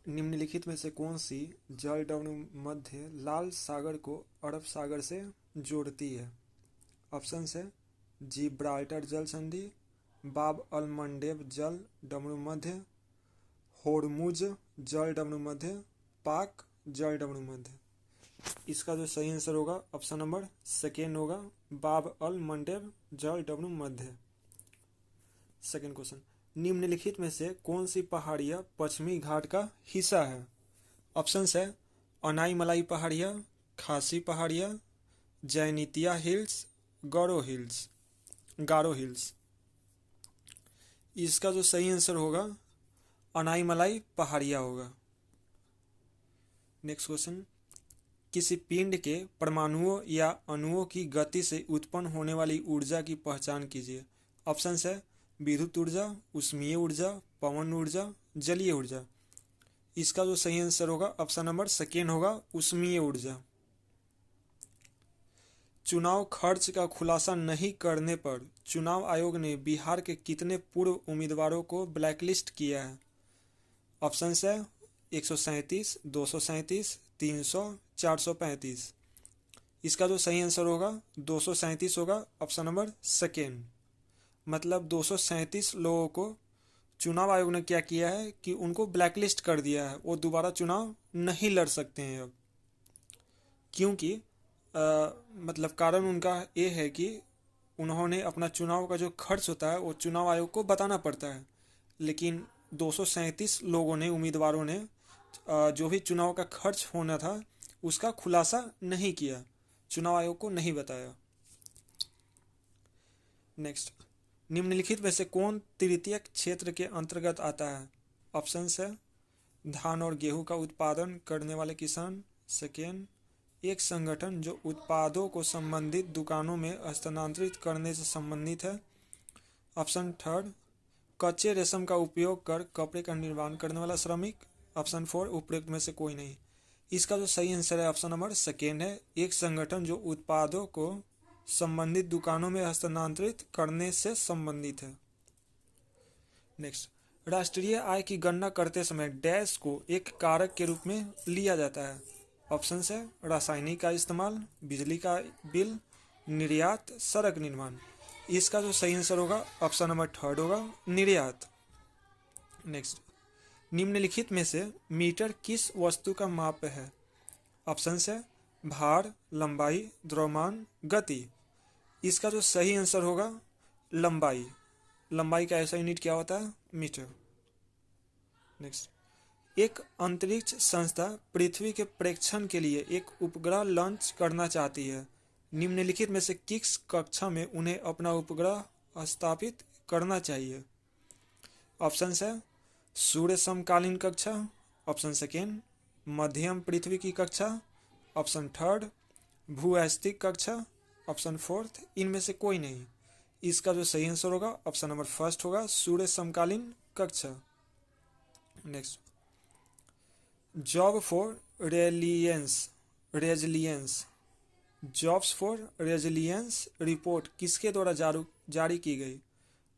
निम्नलिखित में से कौन सी जल डमरू मध्य लाल सागर को अरब सागर से जोड़ती है? ऑप्शन है जिब्राल्टर जल संधि, बाब अल मंडेब जल डमरू मध्य, होर्मुज जल डमरू मध्य, पाक जल डमरू मध्य। इसका जो सही आंसर होगा ऑप्शन नंबर सेकेंड होगा, बाब अल मंडेब जल डमरू मध्य। सेकेंड क्वेश्चन, निम्नलिखित में से कौन सी पहाड़ियाँ पश्चिमी घाट का हिस्सा है? ऑप्शन है अनाई मलाई पहाड़ियाँ, खासी पहाड़ियाँ, जैनितिया हिल्स, गारो हिल्स। इसका जो सही आंसर होगा अनाई मलाई पहाड़ियाँ होगा। नेक्स्ट क्वेश्चन, किसी पिंड के परमाणुओं या अणुओं की गति से उत्पन्न होने वाली ऊर्जा की पहचान कीजिए। ऑप्शन है विद्युत ऊर्जा, उष्मीय ऊर्जा, पवन ऊर्जा, जलीय ऊर्जा। इसका जो सही आंसर होगा ऑप्शन नंबर सेकेंड होगा, उष्मीय ऊर्जा। चुनाव खर्च का खुलासा नहीं करने पर चुनाव आयोग ने बिहार के कितने पूर्व उम्मीदवारों को ब्लैकलिस्ट किया है? ऑप्शन है 137, 237, 300, 435। इसका जो सही आंसर होगा 237 होगा, ऑप्शन नंबर सेकेंड। मतलब 237 लोगों को चुनाव आयोग ने क्या किया है कि उनको ब्लैकलिस्ट कर दिया है, वो दोबारा चुनाव नहीं लड़ सकते हैं अब। क्योंकि मतलब कारण उनका ये है कि उन्होंने अपना चुनाव का जो खर्च होता है वो चुनाव आयोग को बताना पड़ता है, लेकिन 237 लोगों ने, उम्मीदवारों ने जो भी चुनाव का खर्च होना था उसका खुलासा नहीं किया, चुनाव आयोग को नहीं बताया। नेक्स्ट, निम्नलिखित में से कौन तृतीयक क्षेत्र के अंतर्गत आता है? ऑप्शन है धान और गेहूं का उत्पादन करने वाले किसान। सेकेंड, एक संगठन जो उत्पादों को संबंधित दुकानों में हस्तांतरित करने से संबंधित है। ऑप्शन थर्ड, कच्चे रेशम का उपयोग कर कपड़े का निर्माण करने वाला श्रमिक। ऑप्शन फोर, उपरोक्त में से कोई नहीं। इसका जो सही आंसर है ऑप्शन नंबर सेकेंड है, एक संगठन जो उत्पादों को संबंधित दुकानों में हस्तांतरित करने से संबंधित है। नेक्स्ट, राष्ट्रीय आय की गणना करते समय डैश को एक कारक के रूप में लिया जाता है। ऑप्शन है रासायनिक का इस्तेमाल, बिजली का बिल, निर्यात, सड़क निर्माण। इसका जो सही आंसर होगा ऑप्शन नंबर थर्ड होगा, निर्यात। नेक्स्ट, निम्नलिखित में से मीटर किस वस्तु का माप है? ऑप्शन है भार, लंबाई, द्रव्यमान, गति। इसका जो सही आंसर होगा लंबाई। लंबाई का ऐसा यूनिट क्या होता है? मीटर। नेक्स्ट, एक अंतरिक्ष संस्था पृथ्वी के प्रेक्षण के लिए एक उपग्रह लॉन्च करना चाहती है। निम्नलिखित में से किस कक्षा में उन्हें अपना उपग्रह स्थापित करना चाहिए? ऑप्शन है सूर्य समकालीन कक्षा। ऑप्शन सेकेंड, मध्यम पृथ्वी की कक्षा। ऑप्शन थर्ड, भूस्थिक कक्षा। ऑप्शन फोर्थ, इनमें से कोई नहीं। इसका जो सही आंसर होगा ऑप्शन नंबर फर्स्ट होगा, सूर्य समकालीन कक्षा। Next, job for resilience jobs for resilience report किसके द्वारा जारी की गई?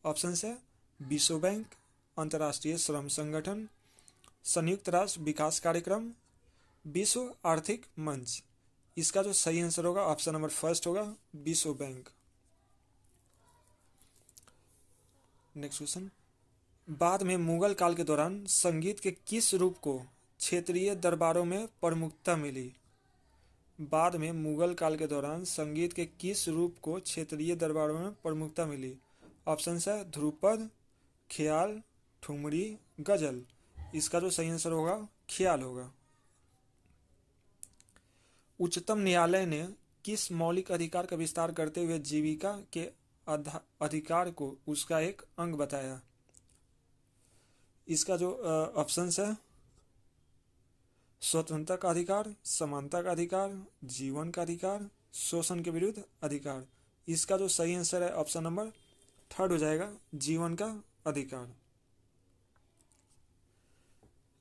ऑप्शन है विश्व बैंक, अंतर्राष्ट्रीय श्रम संगठन, संयुक्त राष्ट्र विकास कार्यक्रम, विश्व आर्थिक मंच। इसका जो सही आंसर होगा ऑप्शन नंबर फर्स्ट होगा, विश्व बैंक। नेक्स्ट क्वेश्चन, बाद में मुगल काल के दौरान संगीत के किस रूप को क्षेत्रीय दरबारों में प्रमुखता मिली? बाद में मुगल काल के दौरान संगीत के किस रूप को क्षेत्रीय दरबारों में प्रमुखता मिली? ऑप्शन है ध्रुपद, ख्याल, ठुमरी, गजल। इसका जो सही आंसर होगा ख्याल होगा। उच्चतम न्यायालय ने किस मौलिक अधिकार का विस्तार करते हुए जीविका के अधिकार को उसका एक अंग बताया? इसका जो ऑप्शन है स्वतंत्रता का अधिकार, समानता का अधिकार, जीवन का अधिकार, शोषण के विरुद्ध अधिकार। इसका जो सही आंसर है ऑप्शन नंबर थर्ड हो जाएगा, जीवन का अधिकार।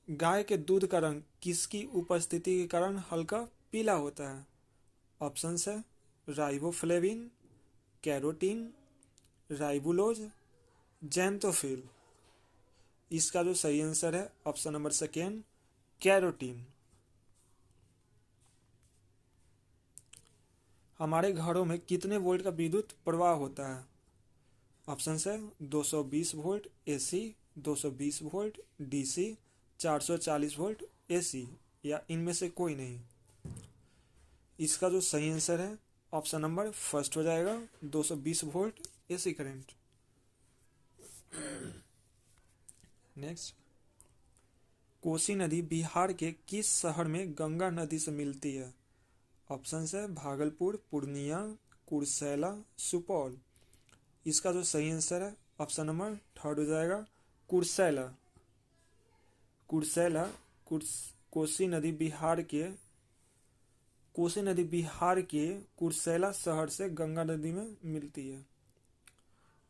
गाय के दूध का रंग किसकी उपस्थिति के कारण हल्का पीला होता है? ऑप्शन है राइबोफ्लेविन, कैरोटीन, राइबुलोज, जैंथोफिल। इसका जो सही आंसर है ऑप्शन नंबर सेकेंड, कैरोटीन। हमारे घरों में कितने वोल्ट का विद्युत प्रवाह होता है? ऑप्शन है 220 volt AC, 220 volt DC, 440 volt AC, या इनमें से कोई नहीं। इसका जो सही आंसर है ऑप्शन नंबर फर्स्ट हो जाएगा, 220 volt AC current. Next, Kosi नदी बिहार के किस शहर में गंगा नदी से मिलती है? ऑप्शन है भागलपुर, पूर्णिया, कुर्सेला, सुपौल। इसका जो सही आंसर है ऑप्शन नंबर थर्ड हो जाएगा, कुर्सेला। कुर्सेला कोसी नदी बिहार के कुर्सेला शहर से गंगा नदी में मिलती है।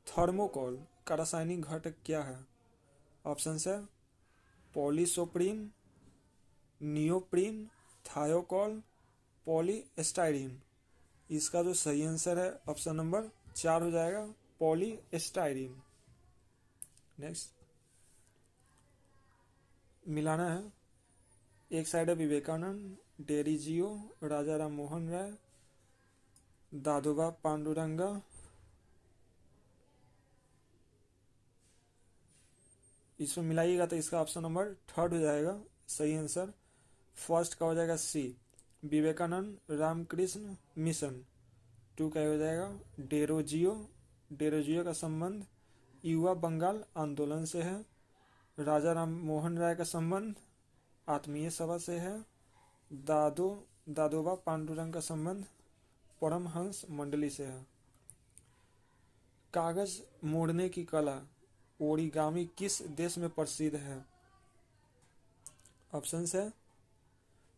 थर्मोकोल का रासायनिक घटक क्या है? ऑप्शन है पॉलीसोप्रीन, नियोप्रीन, थायोकोल, पॉलीस्टाइरीन। इसका जो सही आंसर है ऑप्शन नंबर 4 हो जाएगा, पॉलीस्टाइरीन। नेक्स्ट, मिलाना है। एक साइड है विवेकानंद, डेरिजियो, राजा राम मोहन राय, दादोबा पांडुरंगा। इसमें मिलाइएगा तो इसका ऑप्शन नंबर थर्ड हो जाएगा सही आंसर। फर्स्ट का हो जाएगा सी, विवेकानंद रामकृष्ण मिशन। 2 का हो जाएगा डेरोजियो का संबंध युवा बंगाल आंदोलन से है। राजा राम मोहन राय का संबंध आत्मीय सभा से है। दादोबा पांडुरंग का संबंध परमहंस मंडली से है। कागज मोड़ने की कला ओरिगामी किस देश में प्रसिद्ध है? ऑप्शन है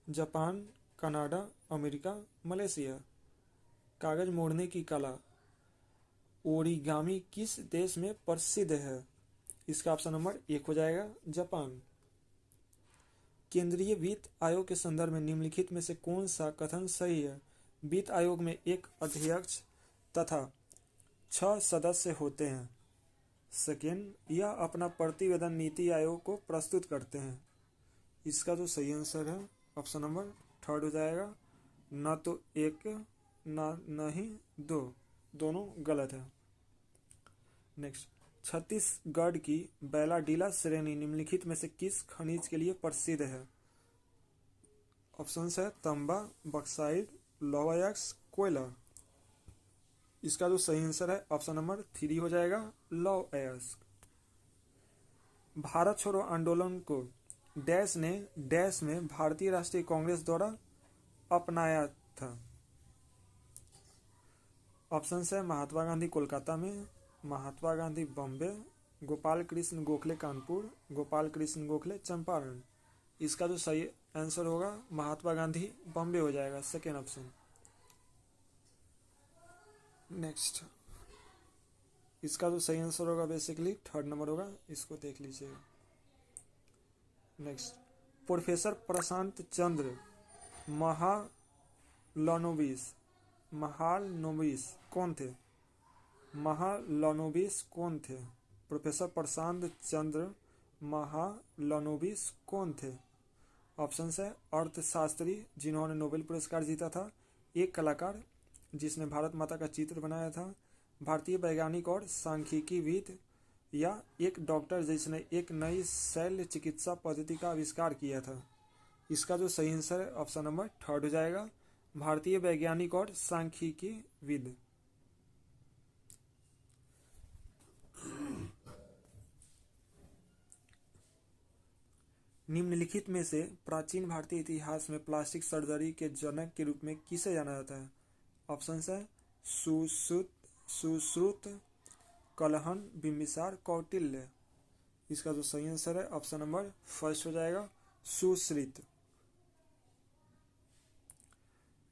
जापान, कनाडा, अमेरिका, मलेशिया। कागज मोड़ने की कला ओरिगामी किस देश में प्रसिद्ध है? इसका ऑप्शन नंबर 1 हो जाएगा, जापान। केंद्रीय वित्त आयोग के संदर्भ में निम्नलिखित में से कौन सा कथन सही है? वित्त आयोग में एक अध्यक्ष तथा 6 सदस्य होते हैं। सेकेंड, यह अपना प्रतिवेदन नीति आयोग को प्रस्तुत करते हैं। इसका जो सही आंसर है ऑप्शन नंबर थर्ड हो जाएगा, न तो 1 न ही 2, दोनों गलत है। नेक्स्ट, छत्तीसगढ़ की बैलाडीला श्रेणी निम्नलिखित में से किस खनिज के लिए प्रसिद्ध है? ऑप्शन है तांबा, बक्साइट, लौह अयस्क, कोयला। इसका जो सही आंसर है ऑप्शन नंबर 3 हो जाएगा, लौह अयस्क। भारत छोड़ो आंदोलन को डैश ने डैश में भारतीय राष्ट्रीय कांग्रेस द्वारा अपनाया था। ऑप्शन है महात्मा गांधी कोलकाता में, महात्मा गांधी बॉम्बे, गोपाल कृष्ण गोखले कानपुर, गोपाल कृष्ण गोखले चंपारण। इसका जो सही आंसर होगा महात्मा गांधी बॉम्बे हो जाएगा, सेकेंड ऑप्शन। नेक्स्ट, इसका जो सही आंसर होगा बेसिकली थर्ड नंबर होगा, इसको देख लीजिएगा। नेक्स्ट, प्रोफेसर प्रशांत चंद्र महालनोबिस कौन थे? महालनोबिस कौन थे? प्रोफेसर प्रशांत चंद्र महालनोबिस कौन थे? ऑप्शन है अर्थशास्त्री जिन्होंने नोबेल पुरस्कार जीता था, एक कलाकार जिसने भारत माता का चित्र बनाया था, भारतीय वैज्ञानिक और सांख्यिकीविद, या एक डॉक्टर जिसने एक नई शल्य चिकित्सा पद्धति का आविष्कार किया था। इसका जो सही आंसर है ऑप्शन नंबर थर्ड हो जाएगा, भारतीय वैज्ञानिक और सांख्यिकीविद। निम्नलिखित में से प्राचीन भारतीय इतिहास में प्लास्टिक सर्जरी के जनक के रूप में किसे जाना जाता है? ऑप्शन है सुश्रुत, कलहन, बिंबिसार, कौटिल्य। इसका जो सही आंसर है ऑप्शन नंबर फर्स्ट हो जाएगा, सुश्रुत।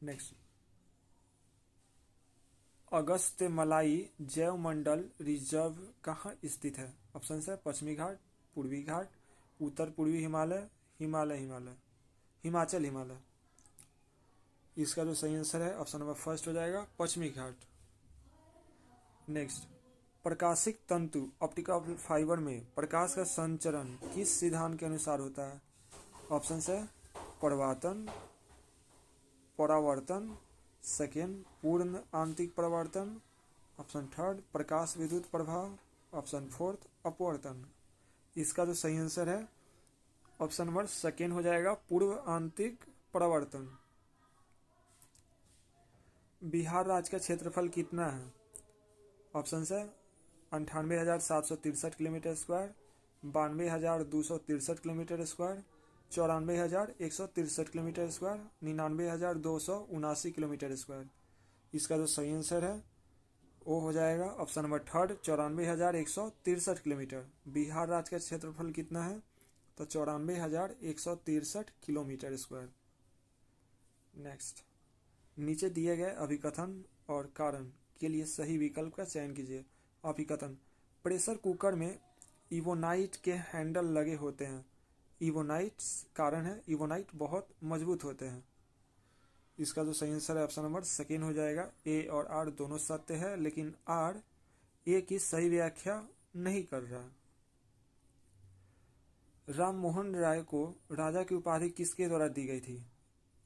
नेक्स्ट, अगस्त्यमलाई जैवमंडल रिजर्व कहाँ स्थित है? ऑप्शन है पश्चिमी घाट, पूर्वी घाट, उत्तर पूर्वी हिमालय, हिमाचल हिमालय। इसका जो सही आंसर है ऑप्शन नंबर फर्स्ट हो जाएगा, पश्चिमी घाट। नेक्स्ट, प्रकाशिक तंतु ऑप्टिकल फाइबर में प्रकाश का संचरण किस सिद्धांत के अनुसार होता है? ऑप्शन है परावर्तन, परावर्तन, सेकेंड पूर्ण आंतरिक परावर्तन, ऑप्शन थर्ड प्रकाश विद्युत प्रभाव, ऑप्शन फोर्थ अपवर्तन। इसका जो सही आंसर है ऑप्शन नंबर सेकेंड हो जाएगा, पूर्व आंतरिक परावर्तन। बिहार राज्य का क्षेत्रफल कितना है? ऑप्शन है 98,763 kilometre square, 92,263 kilometre square, 94,163 kilometre square, 99,279 kilometre square. इसका जो सही आंसर है वो हो जाएगा option number third 94,163 kilometre. Bihar राज्य का क्षेत्रफल कितना है? तो 94,163 किलोमीटर स्क्वायर। नेक्स्ट, नीचे दिए गए अभिकथन और कारण के लिए सही विकल्प का चयन कीजिए। अभिकथन, प्रेशर कुकर में इवोनाइट के हैंडल लगे होते हैं। इवोनाइट कारण है, इवोनाइट बहुत मजबूत होते हैं। इसका जो सही आंसर है ऑप्शन नंबर सेकेंड हो जाएगा। ए और आर दोनों सत्य है, लेकिन आर ए की सही व्याख्या नहीं कर रहा। राम मोहन राय को राजा की उपाधि किसके द्वारा दी गई थी?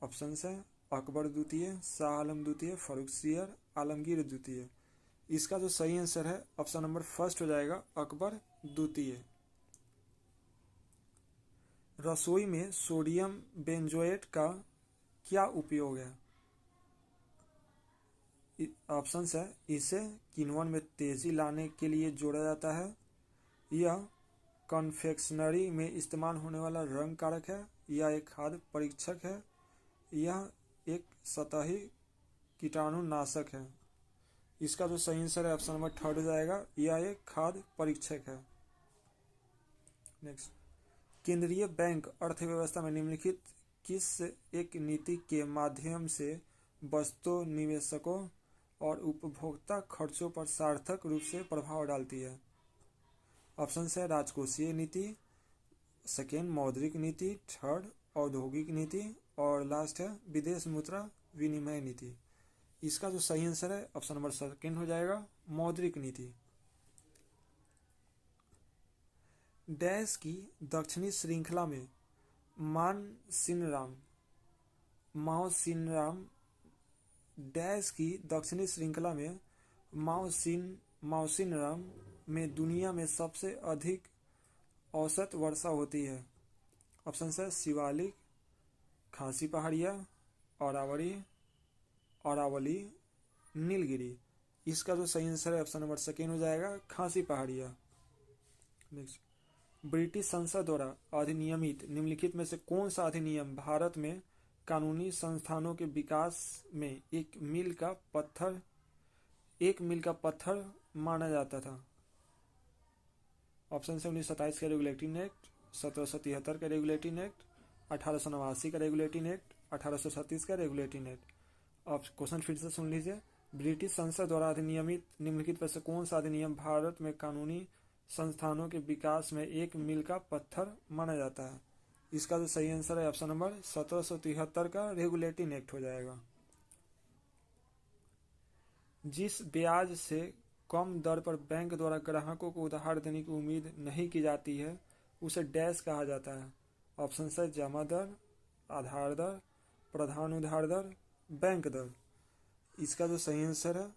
ऑप्शन है अकबर द्वितीय, शाह आलम द्वितीय, फर्रुखसियर, आलमगीर द्वितीय। इसका जो सही आंसर है ऑप्शन नंबर फर्स्ट हो जाएगा, अकबर द्वितीय। रसोई में सोडियम बेंजोएट का क्या उपयोग है? ऑप्शन है इसे किण्वन में तेजी लाने के लिए जोड़ा जाता है, यह कन्फेक्शनरी में इस्तेमाल होने वाला रंग कारक है, यह एक खाद्य परीक्षक है, यह एक सतही कीटाणुनाशक है। इसका जो सही आंसर है ऑप्शन नंबर थर्ड हो जाएगा, यह एक खाद्य परीक्षक है। नेक्स्ट, केंद्रीय बैंक अर्थव्यवस्था में निम्नलिखित किस एक नीति के माध्यम से वस्तु निवेशकों और उपभोक्ता खर्चों पर सार्थक रूप से प्रभाव डालती है? ऑप्शन है राजकोषीय नीति, सेकेंड मौद्रिक नीति, थर्ड औद्योगिक नीति और लास्ट है विदेश मुद्रा विनिमय नीति। इसका जो सही आंसर है ऑप्शन नंबर सेकेंड हो जाएगा, मौद्रिक नीति। डैश की दक्षिणी श्रृंखला में माओ सिनराम डैश की दक्षिणी श्रृंखला में माओसिनराम में दुनिया में सबसे अधिक औसत वर्षा होती है। ऑप्शन है शिवालिक, खासी पहाड़िया, अरावली, नीलगिरी। इसका जो सही आंसर है ऑप्शन नंबर सेकेंड हो जाएगा, खासी पहाड़िया। नेक्स्ट, ब्रिटिश संसद द्वारा अधिनियमित निम्नलिखित में से कौन सा अधिनियम भारत में कानूनी संस्थानों के विकास में एक मील का पत्थर माना जाता था? ऑप्शन है 1927 का रेगुलेटिंग एक्ट, 1773 का रेगुलेटिंग एक्ट, 1889 का रेगुलेटिंग एक्ट, 1836 का रेगुलेटिंग एक्ट। अब क्वेश्चन फिर से सुन लीजिए। ब्रिटिश संसद द्वारा अधिनियमित निम्नलिखित में से कौन सा अधिनियम भारत में कानूनी संस्थानों के विकास में एक मील का पत्थर माना जाता है? इसका जो सही आंसर है ऑप्शन नंबर 1773 का रेगुलेटिंग एक्ट हो जाएगा। जिस ब्याज से कम दर पर बैंक द्वारा ग्राहकों को उधार देने की उम्मीद नहीं की जाती है उसे डैश कहा जाता है? ऑप्शन है जमा दर, आधार दर, प्रधान उधार दर, बैंक दर। इसका जो सही आंसर है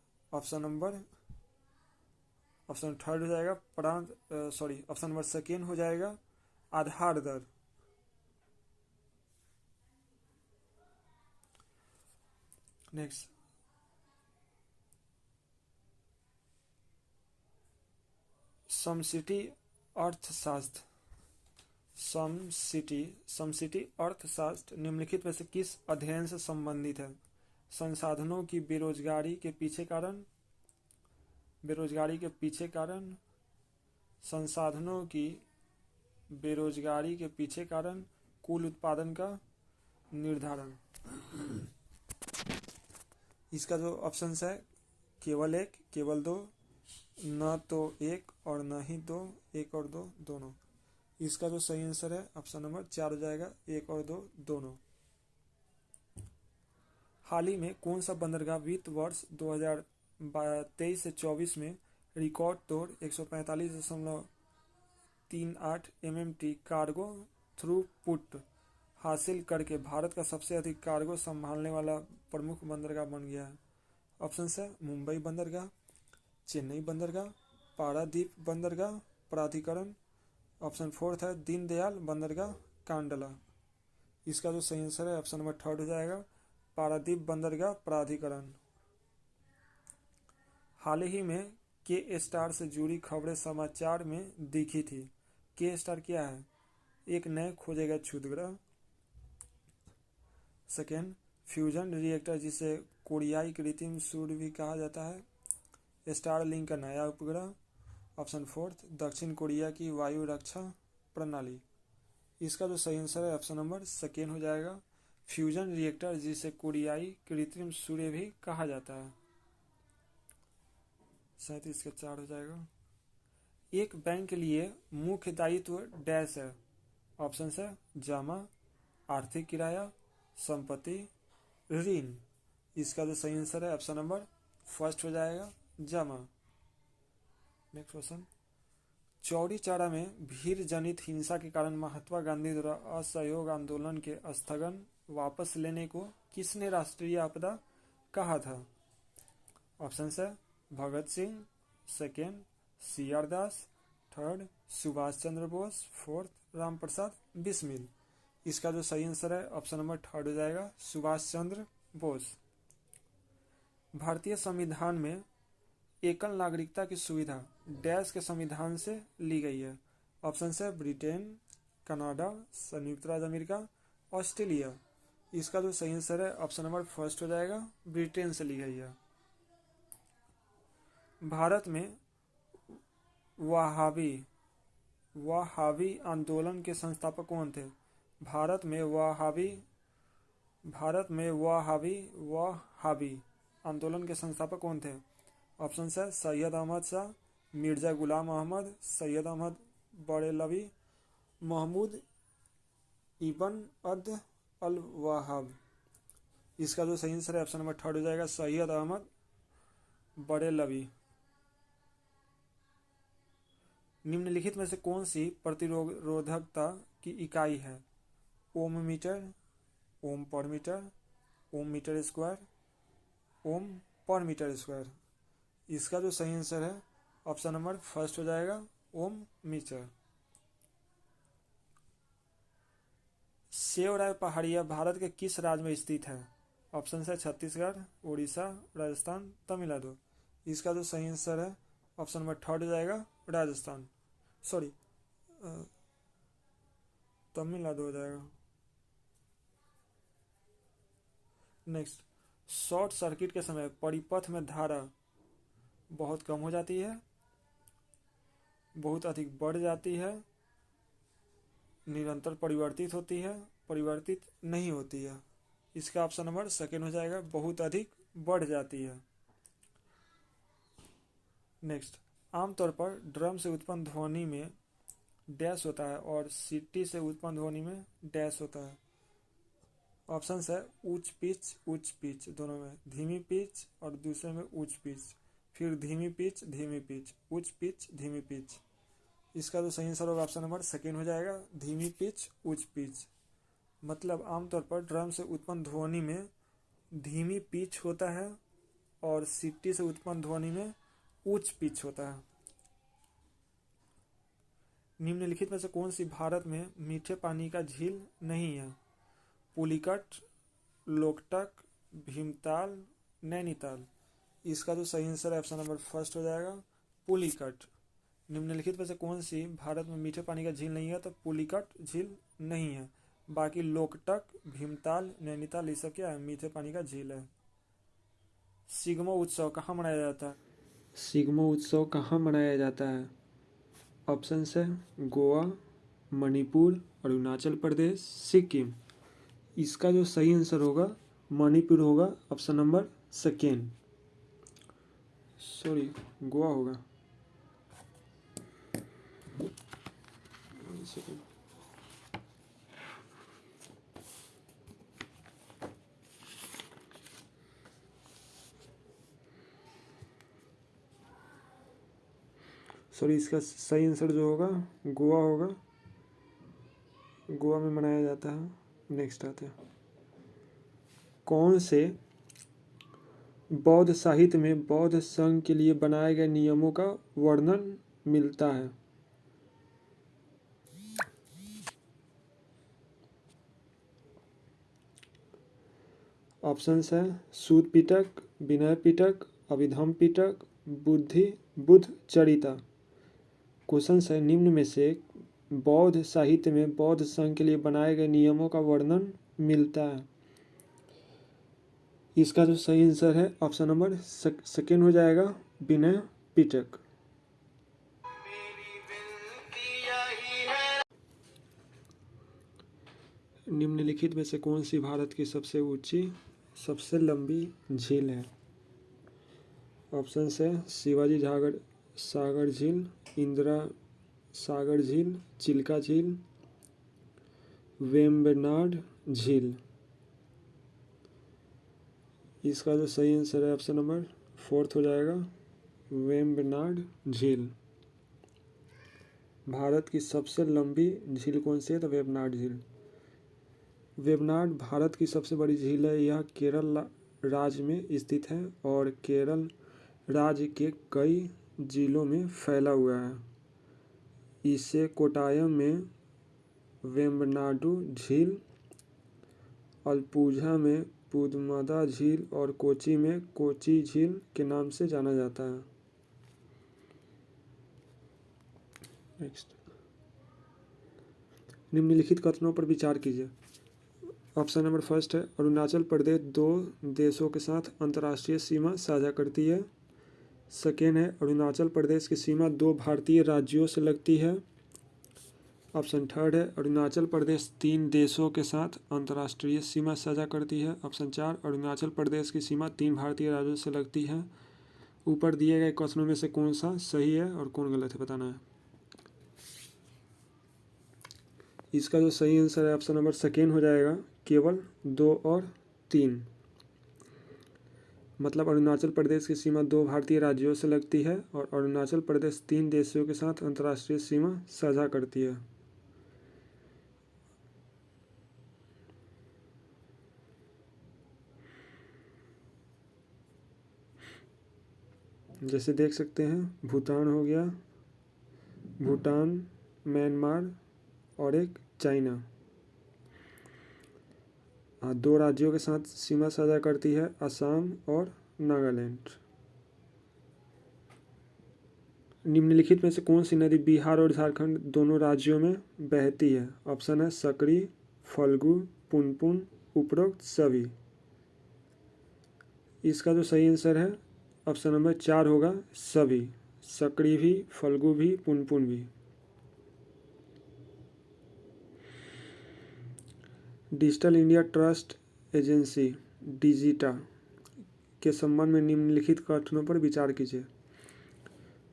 ऑप्शन थर्ड हो जाएगा, ऑप्शन नंबर सेकेंड हो जाएगा, आधार दर। नेक्स्ट, समसिटी अर्थशास्त्र निम्नलिखित में से किस अध्ययन से संबंधित है? संसाधनों की बेरोजगारी के पीछे कारण, संसाधनों की बेरोजगारी के पीछे कारण, कुल उत्पादन का निर्धारण। इसका जो ऑप्शन है केवल एक, केवल दो, न तो एक और न ही दो, एक और दो दोनों। इसका जो सही आंसर है ऑप्शन नंबर 4 हो जाएगा, एक और दो दोनों। हाल ही में कौन सा बंदरगाह वित्त वर्ष 2023 से 24 में रिकॉर्ड तोड़ 145.38 MMT कार्गो थ्रूपुट हासिल करके भारत का सबसे अधिक कार्गो संभालने वाला प्रमुख बंदरगाह बन गया है? ऑप्शन है मुंबई बंदरगाह, चेन्नई बंदरगाह, पारादीप बंदरगाह प्राधिकरण। ऑप्शन फोर्थ है दीनदयाल बंदरगाह कांडला। इसका जो सही आंसर है ऑप्शन नंबर थर्ड हो जाएगा, पारादीप बंदरगाह प्राधिकरण। हाल ही में के स्टार से जुड़ी खबरें समाचार में दिखी थी। के स्टार क्या है? एक नए खोजे गए क्षुद्रग्रह। सेकेंड, फ्यूजन रिएक्टर जिसे कोरियाई कृत्रिम सूर्य भी कहा जाता है। स्टार लिंक का नया उपग्रह। ऑप्शन फोर्थ, दक्षिण कोरिया की वायु रक्षा प्रणाली। इसका जो सही आंसर है ऑप्शन नंबर सेकेंड हो जाएगा, फ्यूजन रिएक्टर जिसे कोरियाई कृत्रिम सूर्य भी कहा जाता है। 37 का 4 हो जाएगा। एक बैंक के लिए मुख्य दायित्व डैश है? ऑप्शन है जमा, आर्थिक किराया, संपत्ति, ऋण। इसका जो सही आंसर है ऑप्शन नंबर फर्स्ट हो जाएगा, जमा। नेक्स्ट क्वेश्चन, चौरी चौरा में भीड़ जनित हिंसा के कारण महात्मा गांधी द्वारा असहयोग आंदोलन के स्थगन वापस लेने को किसने राष्ट्रीय आपदा कहा था? ऑप्शन है Bhagat Singh, second C R दास, थर्ड सुभाष चंद्र बोस, फोर्थ राम प्रसाद बिस्मिल। इसका जो सही आंसर है ऑप्शन नंबर थर्ड हो जाएगा, सुभाष चंद्र बोस। भारतीय संविधान में एकल नागरिकता की सुविधा डैश के संविधान से ली गई है? ऑप्शन है ब्रिटेन, कनाडा, संयुक्त राज्य अमेरिका, ऑस्ट्रेलिया। इसका जो सही आंसर है ऑप्शन नंबर फर्स्ट हो जाएगा, ब्रिटेन से ली गई है। भारत में वहाबी आंदोलन के संस्थापक कौन थे? भारत में वहाबी आंदोलन के संस्थापक कौन थे? ऑप्शन है सैयद अहमद शाह, मिर्जा गुलाम अहमद, सैयद अहमद बरेलवी, महमूद इबन अब्द अल वहाब। इसका जो सही आंसर है ऑप्शन नंबर थर्ड हो जाएगा, सैयद अहमद बरेलवी। निम्नलिखित में से कौन सी प्रतिरोधकता की इकाई है? ओम मीटर, ओम पर मीटर, ओम मीटर स्क्वायर, ओम पर मीटर स्क्वायर। इसका जो सही आंसर है ऑप्शन नंबर फर्स्ट हो जाएगा, ओम मीटर। सेवराय पहाड़िया भारत के किस राज्य में स्थित है? ऑप्शन है छत्तीसगढ़, उड़ीसा, राजस्थान, तमिलनाडु। इसका जो सही आंसर है ऑप्शन नंबर थर्ड हो जाएगा, राजस्थान, सॉरी तमिलनाडु हो जाएगा। नेक्स्ट, शॉर्ट सर्किट के समय परिपथ में धारा बहुत कम हो जाती है, बहुत अधिक बढ़ जाती है, निरंतर परिवर्तित होती है, परिवर्तित नहीं होती है। इसका ऑप्शन नंबर सेकेंड हो जाएगा, बहुत अधिक बढ़ जाती है। नेक्स्ट, आमतौर पर ड्रम से उत्पन्न ध्वनि में डैश होता है और सीटी से उत्पन्न ध्वनि में डैश होता है। ऑप्शन है उच्च पिच दोनों में, धीमी पिच और दूसरे में उच्च पिच, फिर धीमी पिच, उच्च पिच, धीमी पिच। इसका जो सही आंसर होगा ऑप्शन नंबर सेकेंड हो जाएगा, धीमी पिच, उच्च पिच। मतलब आमतौर पर ड्रम से उत्पन्न ध्वनि में धीमी पिच होता है और सीटी से उत्पन्न ध्वनि में उच्च पिच होता है। निम्नलिखित में से कौन सी भारत में मीठे पानी का झील नहीं है? पुलिकट, लोकटक, भीमताल, नैनीताल। इसका जो सही आंसर है ऑप्शन नंबर फर्स्ट हो जाएगा, पुलिकट। निम्नलिखित में से कौन सी भारत में मीठे पानी का झील नहीं है? तो पुलिकट झील नहीं है। बाकी लोकटक, भीमताल, नैनीताल ये सब क्या है? मीठे पानी का झील है। सिग्मो उत्सव कहाँ मनाया जाता है? सिग्मो उत्सव कहाँ मनाया जाता है? ऑप्शन है गोवा, मणिपुर, अरुणाचल प्रदेश, सिक्किम। इसका जो सही आंसर होगा मणिपुर होगा, option number second, sorry Goa होगा। सॉरी इसका सही आंसर जो होगा गोवा होगा, गोवा में मनाया जाता है। नेक्स्ट आते हैं, कौन से बौद्ध साहित्य में बौद्ध संघ के लिए बनाए गए नियमों का वर्णन मिलता है? ऑप्शंस है सूत पिटक, विनय पिटक, अभिधम पिटक, बुद्ध चरिता। क्वेश्चन है, निम्न में से बौद्ध साहित्य में बौद्ध संघ के लिए बनाए गए नियमों का वर्णन मिलता है? इसका जो सही आंसर है ऑप्शन नंबर सेकेंड हो जाएगा, विनय पिटक। निम्नलिखित में से कौन सी भारत की सबसे ऊंची सबसे लंबी झील है? ऑप्शन है शिवाजी सागर झील, इंदिरा सागर झील, चिल्का झील, वेम्बनाड झील। इसका जो सही आंसर है ऑप्शन नंबर फोर्थ हो जाएगा, वेम्बनाड झील। भारत की सबसे लंबी झील कौन सी है? तो वेम्बनाड झील। वेम्बनाड भारत की सबसे बड़ी झील है। यह केरल राज्य में स्थित है और केरल राज्य के कई जिलों में फैला हुआ है। इसे कोट्टायम में वेम्बनाडु झील, अलपुझा में पुदमदा झील और कोच्चि में कोच्चि झील के नाम से जाना जाता है। नेक्स्ट, निम्नलिखित कथनों पर विचार कीजिए। ऑप्शन नंबर फर्स्ट है, अरुणाचल प्रदेश दो देशों के साथ अंतर्राष्ट्रीय सीमा साझा करती है। सेकेंड है, अरुणाचल प्रदेश की सीमा दो भारतीय राज्यों से लगती है। ऑप्शन थर्ड है, अरुणाचल प्रदेश तीन देशों के साथ अंतर्राष्ट्रीय सीमा साझा करती है। ऑप्शन चार, अरुणाचल प्रदेश की सीमा तीन भारतीय राज्यों से लगती है। ऊपर दिए गए कथनों में से कौन सा सही है और कौन गलत है बताना है। इसका जो सही आंसर है ऑप्शन नंबर सेकेंड हो जाएगा, केवल 2 और 3। मतलब अरुणाचल प्रदेश की सीमा दो भारतीय राज्यों से लगती है और अरुणाचल प्रदेश तीन देशों के साथ अंतर्राष्ट्रीय सीमा साझा करती है। जैसे देख सकते हैं, भूटान हो गया, भूटान, म्यांमार और एक चाइना, दो राज्यों के साथ सीमा साझा करती है, असम और नागालैंड। निम्नलिखित में से कौन सी नदी बिहार और झारखंड दोनों राज्यों में बहती है? ऑप्शन है सकरी, फल्गु, पुनपुन, उपरोक्त सभी। इसका जो सही आंसर है ऑप्शन नंबर 4 होगा, सभी। सकरी भी, फल्गु भी, पुनपुन भी। डिजिटल इंडिया ट्रस्ट एजेंसी डिजिटा के संबंध में निम्नलिखित कथनों पर विचार कीजिए।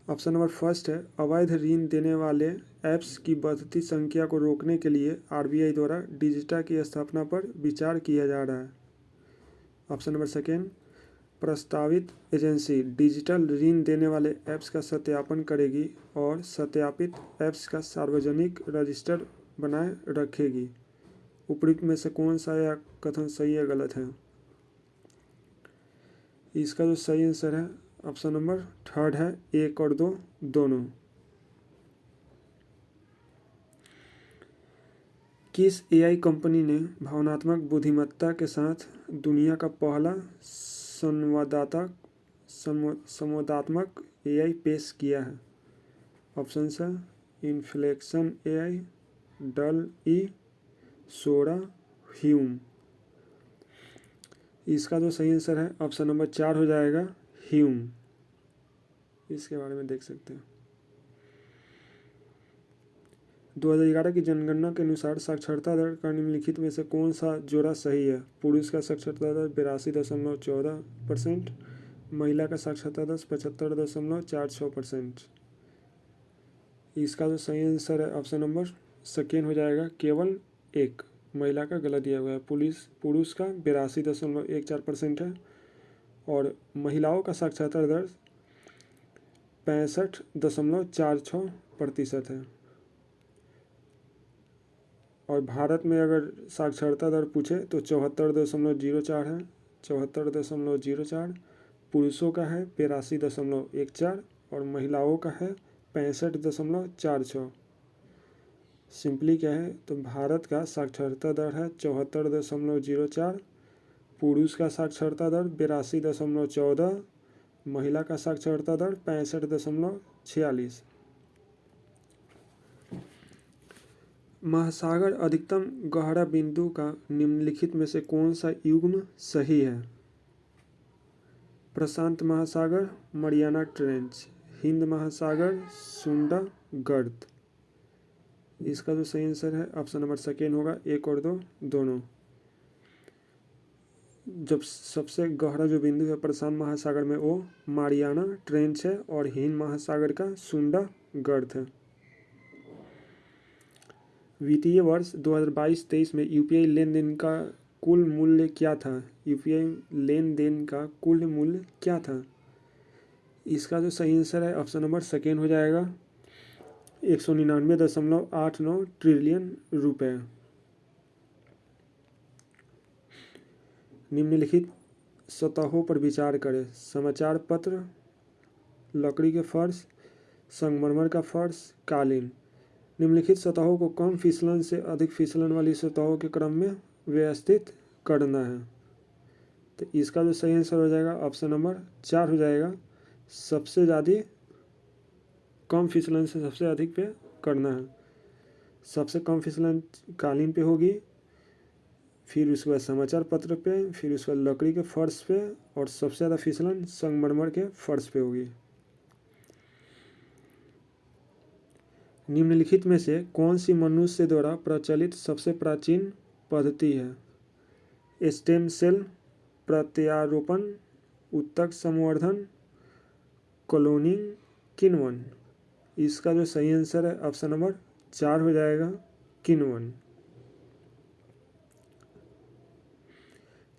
ऑप्शन नंबर फर्स्ट है, अवैध ऋण देने वाले ऐप्स की बढ़ती संख्या को रोकने के लिए आरबीआई द्वारा डिजिटा की स्थापना पर विचार किया जा रहा है। ऑप्शन नंबर सेकेंड, प्रस्तावित एजेंसी डिजिटल ऋण देने वाले ऐप्स का सत्यापन करेगी और सत्यापित ऐप्स का सार्वजनिक रजिस्टर बनाए रखेगी। उपयुक्त में से कौन सा यह कथन सही या गलत है? इसका जो सही आंसर है ऑप्शन नंबर थर्ड है, 1 और 2 दोनों। किस एआई कंपनी ने भावनात्मक बुद्धिमत्ता के साथ दुनिया का पहला संवादात्मक एआई पेश किया है? ऑप्शन है इन्फ्लेक्शन एआई, डल ई, सोरा, ह्यूम। इसका जो सही आंसर है ऑप्शन नंबर 4 हो जाएगा, ह्यूम। इसके बारे में देख सकते हैं। 2011 की जनगणना के अनुसार साक्षरता दर का निम्नलिखित में से कौन सा जोड़ा सही है? पुरुष का साक्षरता दर 82.14%, महिला का साक्षरता दर 75.46%। इसका जो सही आंसर है ऑप्शन नंबर सेकेंड हो जाएगा, केवल 1। महिला का गलत दिया हुआ है। पुरुष का 82.14% है और महिलाओं का साक्षरता दर 65.46% है। और भारत में अगर साक्षरता दर पूछे तो 74.04 है, 74.04। पुरुषों का है 82.14 और महिलाओं का है 65.46। सिंपली क्या है तो भारत का साक्षरता दर है 74.04, पुरुष का साक्षरता दर 82.14, महिला का साक्षरता दर 65.46। महासागर अधिकतम गहरा बिंदु का निम्नलिखित में से कौन सा युग्म सही है? प्रशांत महासागर, मरियाना ट्रेंच, हिंद महासागर, सुंडा गर्त। इसका जो सही आंसर है ऑप्शन नंबर सेकेंड होगा, 1 और 2 दोनों। जब सबसे गहरा जो बिंदु है प्रशांत महासागर में वो मारियाना ट्रेंच है और हिंद महासागर का सुंडा गर्त है। वित्तीय वर्ष 2022-23 में यूपीआई लेन देन का कुल मूल्य क्या था? यूपीआई लेन देन का कुल मूल्य क्या था? इसका जो सही आंसर है ऑप्शन नंबर सेकेंड हो जाएगा, 199.89 ट्रिलियन रुपए। निम्नलिखित सतहों पर विचार करें। समाचार पत्र, लकड़ी के फर्श, संगमरमर का फर्श, कालीन। निम्नलिखित सतहों को कम फिसलन से अधिक फिसलन वाली सतहों के क्रम में व्यवस्थित करना है। तो इसका जो सही आंसर हो जाएगा ऑप्शन नंबर 4 हो जाएगा, सबसे ज़्यादा कम फिसलन से सबसे अधिक पे करना है। सबसे कम फिसलन कालीन पे होगी, फिर उसके बाद समाचार पत्र पे, फिर उसके बाद लकड़ी के फर्श पे और सबसे ज़्यादा फिसलन संगमरमर के फर्श पे होगी। निम्नलिखित में से कौन सी मनुष्य द्वारा प्रचलित सबसे प्राचीन पद्धति है? स्टेम सेल प्रत्यारोपण, उत्तक संवर्धन, क्लोनिंग, किण्वन। इसका जो सही आंसर है ऑप्शन नंबर 4 हो जाएगा, किण्वन।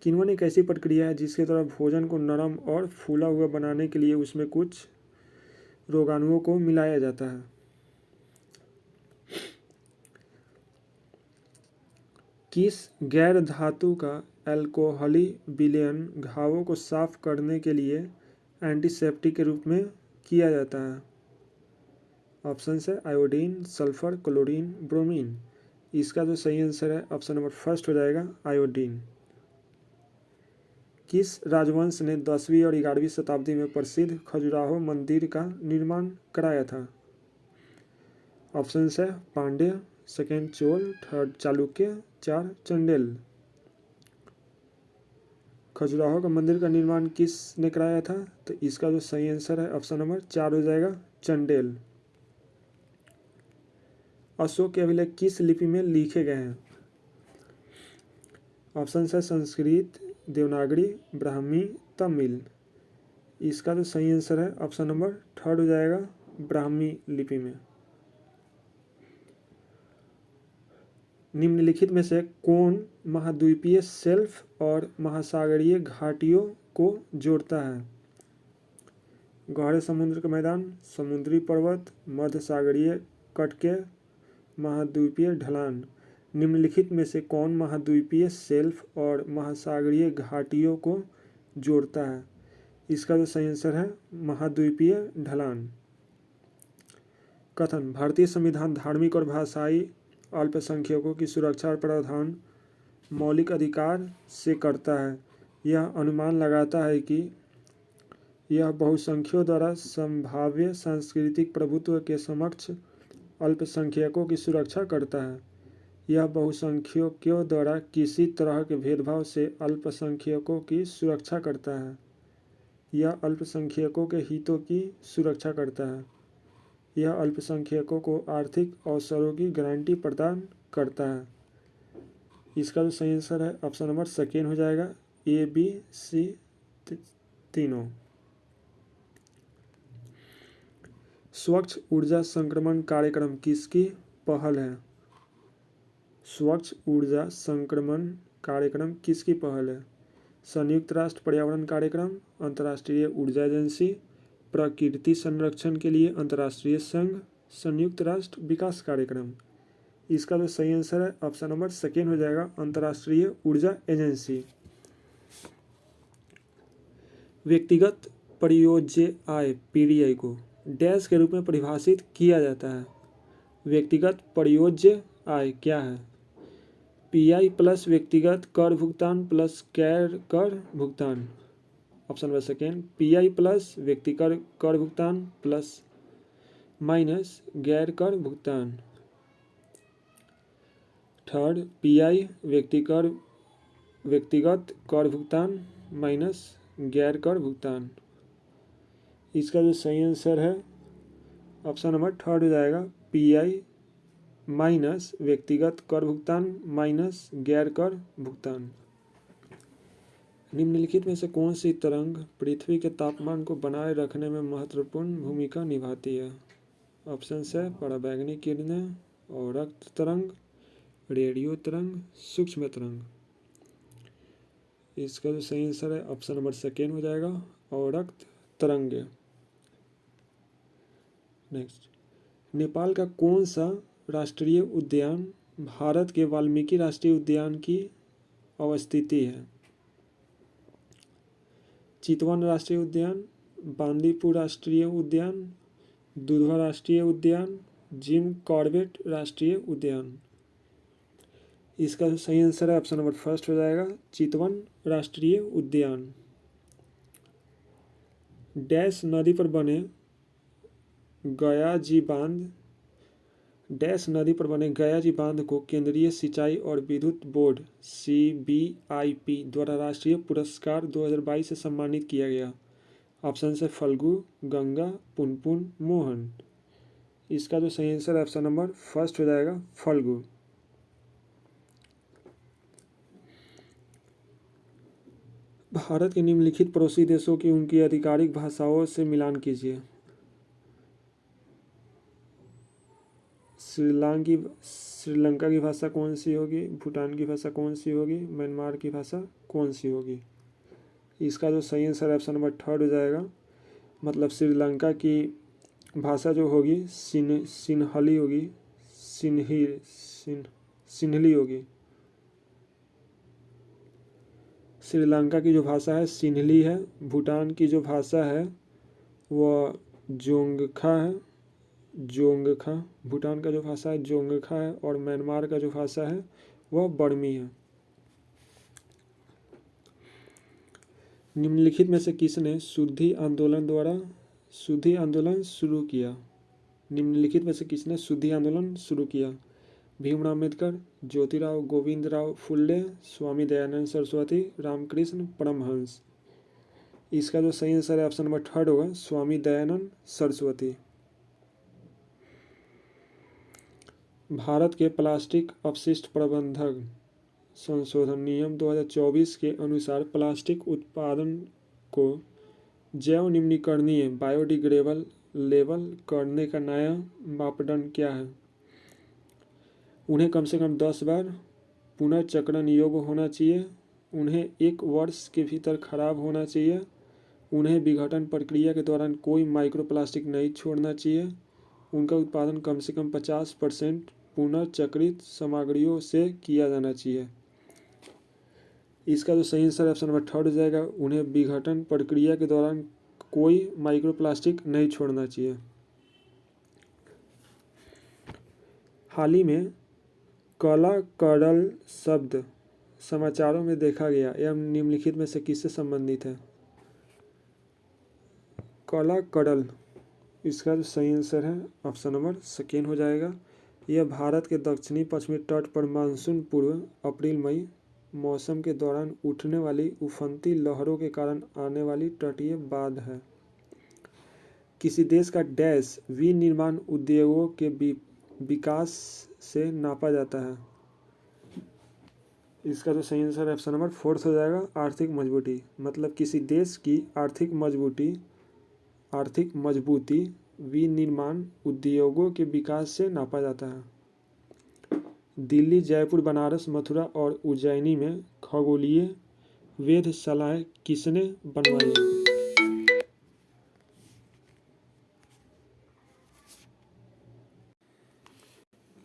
किण्वन एक ऐसी प्रक्रिया है जिसके द्वारा भोजन को नरम और फूला हुआ बनाने के लिए उसमें कुछ रोगाणुओं को मिलाया जाता है। किस गैर धातु का अल्कोहली विलयन घावों को साफ करने के लिए एंटीसेप्टिक के रूप में किया जाता है? ऑप्शन है आयोडीन, सल्फर, क्लोरीन, ब्रोमीन। इसका जो सही आंसर है ऑप्शन नंबर फर्स्ट हो जाएगा, आयोडीन। किस राजवंश ने 10वीं और 11वीं शताब्दी में प्रसिद्ध खजुराहो मंदिर का निर्माण कराया था? ऑप्शन है पांड्य, सेकेंड चोल, थर्ड चालुक्य, 4 चंडेल। खजुराहो का मंदिर का निर्माण किसने कराया था? तो इसका जो सही आंसर है ऑप्शन नंबर 4 हो जाएगा, चंडेल। अशोक के अभिलेख किस लिपि में लिखे गए हैं? ऑप्शन है संस्कृत, देवनागरी, ब्राह्मी, तमिल। इसका जो सही आंसर है ऑप्शन नंबर थर्ड हो जाएगा, ब्राह्मी लिपि में। निम्नलिखित में से कौन महाद्वीपीय शेल्फ और महासागरीय घाटियों को जोड़ता है? गहरे समुद्र का मैदान, समुद्री पर्वत, मध्य सागरीय तट के महाद्वीपीय ढलान। निम्नलिखित में से कौन महाद्वीपीय शेल्फ और महासागरीय घाटियों को जोड़ता है? इसका जो सही आंसर है महाद्वीपीय ढलान। कथन: भारतीय संविधान धार्मिक और भाषाई अल्पसंख्यकों की सुरक्षा और प्रावधान मौलिक अधिकार से करता है। यह अनुमान लगाता है कि यह बहुसंख्यकों द्वारा संभाव्य सांस्कृतिक प्रभुत्व के समक्ष अल्पसंख्यकों की सुरक्षा करता है। यह बहुसंख्यकों द्वारा किसी तरह के भेदभाव से अल्पसंख्यकों की सुरक्षा करता है। यह अल्पसंख्यकों के हितों की सुरक्षा करता है। यह अल्पसंख्यकों को आर्थिक अवसरों की गारंटी प्रदान करता है। इसका जो सही आंसर है ऑप्शन नंबर सेकेंड हो जाएगा, ए, बी, सी तीनों। स्वच्छ ऊर्जा संक्रमण कार्यक्रम किसकी पहल है? स्वच्छ ऊर्जा संक्रमण कार्यक्रम किसकी पहल है? संयुक्त राष्ट्र पर्यावरण कार्यक्रम, अंतर्राष्ट्रीय ऊर्जा एजेंसी, प्रकृति संरक्षण के लिए अंतर्राष्ट्रीय संघ, संयुक्त राष्ट्र विकास कार्यक्रम। इसका जो सही आंसर है ऑप्शन नंबर सेकेंड हो जाएगा, अंतर्राष्ट्रीय ऊर्जा एजेंसी। व्यक्तिगत परियोज्य आय पीडीआई को डैश के रूप में परिभाषित किया जाता है। व्यक्तिगत परियोज्य आय क्या है? पीआई प्लस व्यक्तिगत कर भुगतान प्लस गैर कर भुगतान। Option number second, pi plus व्यक्तिगत कर भुगतान प्लस माइनस गैर कर भुगतान। थर्ड, पीआई व्यक्तिगत कर भुगतान माइनस गैर कर भुगतान। इसका जो सही आंसर है ऑप्शन नंबर थर्ड हो जाएगा, पीआई माइनस व्यक्तिगत कर भुगतान माइनस गैर कर भुगतान। निम्नलिखित में से कौन सी तरंग पृथ्वी के तापमान को बनाए रखने में महत्वपूर्ण भूमिका निभाती है? ऑप्शन है पराबैंगनी किरणें, और रक्त तरंग, रेडियो तरंग, सूक्ष्म तरंग। इसका जो सही आंसर है ऑप्शन नंबर सेकेंड हो जाएगा, और रक्त तरंग। नेक्स्ट, नेपाल का कौन सा राष्ट्रीय उद्यान भारत के वाल्मीकि राष्ट्रीय उद्यान की अवस्थिति है? चितवन राष्ट्रीय उद्यान, बांदीपुर राष्ट्रीय उद्यान, दुधवा राष्ट्रीय उद्यान, जिम कॉर्बेट राष्ट्रीय उद्यान। इसका जो सही आंसर है ऑप्शन नंबर फर्स्ट हो जाएगा, चितवन राष्ट्रीय उद्यान। डैश नदी पर बने गयाजी बांध को केंद्रीय सिंचाई और विद्युत बोर्ड CBIP द्वारा राष्ट्रीय पुरस्कार 2022 से सम्मानित किया गया। ऑप्शन से फल्गु, गंगा, पुनपुन, मोहन। इसका जो सही आंसर है ऑप्शन नंबर फर्स्ट हो जाएगा, फल्गु। भारत के निम्नलिखित पड़ोसी देशों की उनकी आधिकारिक भाषाओं से मिलान कीजिए। श्रीलंका की भाषा कौन सी होगी? भूटान की भाषा कौन सी होगी? म्यांमार की भाषा कौन सी होगी? इसका जो सही आंसर है ऑप्शन नंबर थर्ड हो जाएगा, मतलब श्रीलंका की भाषा जो होगी सिन्हली होगी, सिन्हली होगी। श्रीलंका की जो भाषा है सिन्हली है। भूटान की जो भाषा है वह जोंगखा है, जोंगखा। भूटान का जो भाषा है जोंगखा है, और म्यांमार का जो भाषा है वह बर्मी है। निम्नलिखित में से किसने शुद्धि आंदोलन शुरू किया? निम्नलिखित में से किसने शुद्धि आंदोलन शुरू किया? भीमराव अम्बेडकर, ज्योतिराव गोविंदराव फुल्ले, स्वामी दयानंद सरस्वती, रामकृष्ण परमहंस। इसका जो सही आंसर है ऑप्शन नंबर थर्ड होगा, स्वामी दयानंद सरस्वती। भारत के प्लास्टिक अपशिष्ट प्रबंधन संशोधन नियम 2024 के अनुसार प्लास्टिक उत्पादन को जैव निम्नीकरणीय बायोडिग्रेडेबल लेबल करने का नया मापदंड क्या है? उन्हें कम से कम 10 बार पुनर्चक्रण योग्य होना चाहिए, उन्हें 1 वर्ष के भीतर खराब होना चाहिए, उन्हें विघटन प्रक्रिया के दौरान कोई माइक्रोप्लास्टिक नहीं छोड़ना चाहिए, उनका उत्पादन कम से कम 50% पुनर्चक्रित सामग्रियों से किया जाना चाहिए। इसका जो सही आंसर ऑप्शन नंबर थर्ड हो जाएगा, उन्हें विघटन प्रक्रिया के दौरान कोई माइक्रोप्लास्टिक नहीं छोड़ना चाहिए। हाल ही में काला कडल शब्द समाचारों में देखा गया, यह निम्नलिखित में से किससे संबंधित है? काला कडल, इसका जो सही आंसर है ऑप्शन नंबर सेकेंड हो जाएगा। यह भारत के दक्षिणी पश्चिमी तट पर मानसून पूर्व अप्रैल-मई मौसम के दौरान उठने वाली उफनती लहरों के कारण आने वाली तटीय बाढ़ है। किसी देश का डैश विनिर्माण उद्योगों के विकास से नापा जाता है? इसका जो सही आंसर ऑप्शन नंबर फोर्थ हो जाएगा, आर्थिक मजबूती। मतलब किसी देश की आर्थिक मजबूती विनिर्माण उद्योगों के विकास से नापा जाता है। दिल्ली, जयपुर, बनारस, मथुरा और उज्जैनी में खगोलीय वेधशालाएं किसने बनवाई?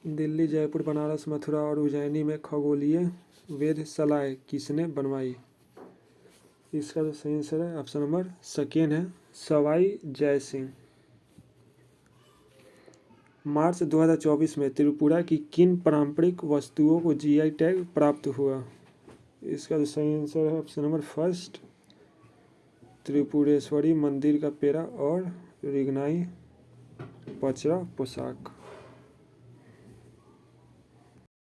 दिल्ली, जयपुर, बनारस, मथुरा और उज्जैनी में खगोलीय वेधशालाएं किसने बनवाई? इसका जो सही आंसर है ऑप्शन नंबर सेकेंड है, सवाई जय सिंह। मार्च 2024 में त्रिपुरा की किन पारंपरिक वस्तुओं को जीआई टैग प्राप्त हुआ? इसका जो सही आंसर है ऑप्शन नंबर फर्स्ट, त्रिपुरेश्वरी मंदिर का पेड़ा और रिगनाई पचरा पोशाक।